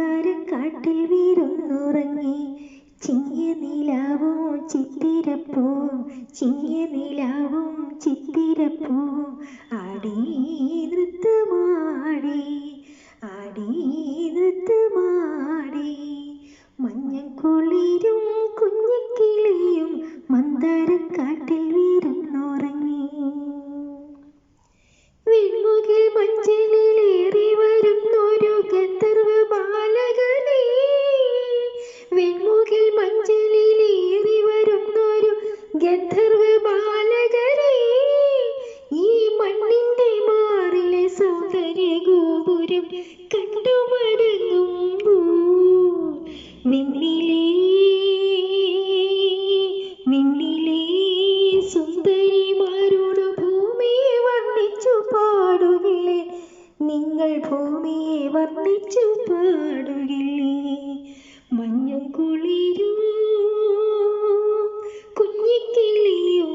മന്ദാരക്കാട്ടിൽ വിരുന്നുറങ്ങി ചിങ്ങിയ നിലാവും ചിത്തിരപ്പൂവും ചിങ്ങിയ നിലാവും ചിത്തിരപ്പൂവും ആടി നൃത്തമാടി ആടി നൃത്തമാടി മഞ്ഞക്കുളിരും കുഞ്ഞിക്കിളിയും മന്ദാരക്കാട്ടിൽ വിരുന്നുറങ്ങി വിൺമുകിൽ മഞ്ചലിലേറി വരുന്നൊരു ഗന്ധർവ ബാലകനേ വിൺമുകിൽ മഞ്ചലിലേറി വരുന്നൊരു ഗന്ധർവ ബാലകനേ ഈ മണ്ണിന്റെ മാറിലെ സൗന്ദര്യ ഗോപുരം കണ്ടു മടങ്ങുമ്പോൾ മിന്നിലേ മിന്നിലേ സുന്ദരിമാരോട് ഭൂമിയെ വർണ്ണിച്ചു പാടുകില്ലേ നിങ്ങൾ ഭൂമിയെ വർണ്ണിച്ചു പാടുകില്ലേ മഞ്ഞും കുളിരും കുഞ്ഞിക്കിളിയും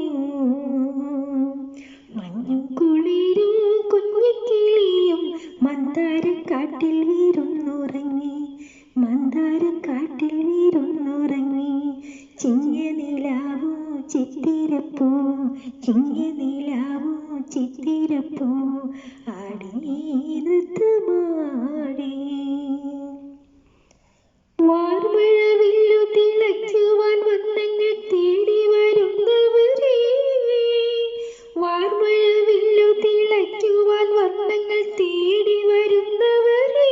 മഞ്ഞും കുളിരും കുഞ്ഞിക്കിളിയും മന്ദാരക്കാട്ടിൽ വിരുന്നുറങ്ങി മന്ദാരക്കാട്ടിൽ വിരുന്നുറങ്ങി ചിങ്ങിയ നിലാവും ചിത്തിരപ്പൂവും ചിങ്ങിയ നിലാവും ചിത്തിരപ്പൂവും ആടി നൃത്തമാടി വാർമഴ വില്ലു തിളയ്ക്കുവാൻ വന്നങ്ങൾ തേടി വരുന്നവരേ വാർമഴ വില്ലു തിളയ്ക്കുവാൻ വന്നങ്ങൾ തേടി വരുന്നവരേ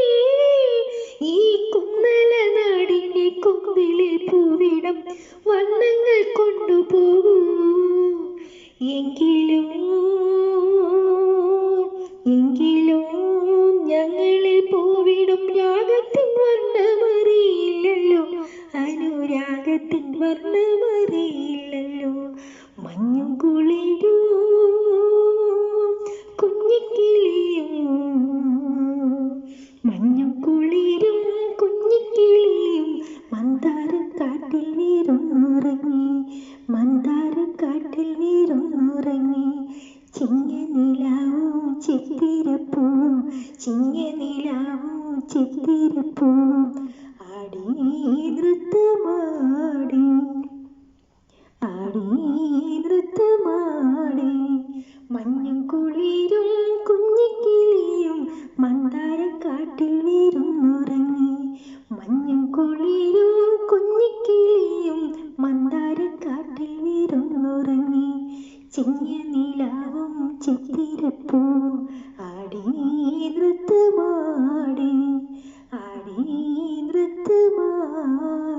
ഈ കുന്നല നാടിന്റെ കൊമ്പിളിൽ പൂവിടം വർണ്ണങ്ങൾ കൊണ്ടുപോകൂ എങ്കിലും ഞങ്ങളിൽ പൂവിടും രാഗത്തിൻ വർണ്ണമറിയില്ലല്ലോ അനുരാഗത്തിൻ വർണ്ണമറിയില്ലല്ലോ മഞ്ഞും കുളിരും കുഞ്ഞിക്കിളിയും മഞ്ഞും കുളിരും കുഞ്ഞിക്കിളിയും മന്ദാരക്കാട്ടിൽ വിരുന്നുറങ്ങി മന്ദാരക്കാട്ടിൽ വിരുന്നുറങ്ങി ചിങ്ങിയ നിലാവും ചിത്തിരപ്പൂവും ചിങ്ങിയ നിലാവും ചിത്തിരപ്പൂവും ആടി നൃത്തമാടി ആടി നൃത്തമാടി മഞ്ഞും കുളിരും കുഞ്ഞിക്കിളിയും മന്ദാരക്കാട്ടിൽ വിരുന്നുറങ്ങി മഞ്ഞും കുളിരും കുഞ്ഞിക്കിളിയും മന്ദാരക്കാട്ടിൽ വിരുന്നുറങ്ങി ചിങ്ങിയ നിലാവും ചിത്തിരപ്പൂവും ആടി നൃത്തമാടി ആടി നൃത്തമാടി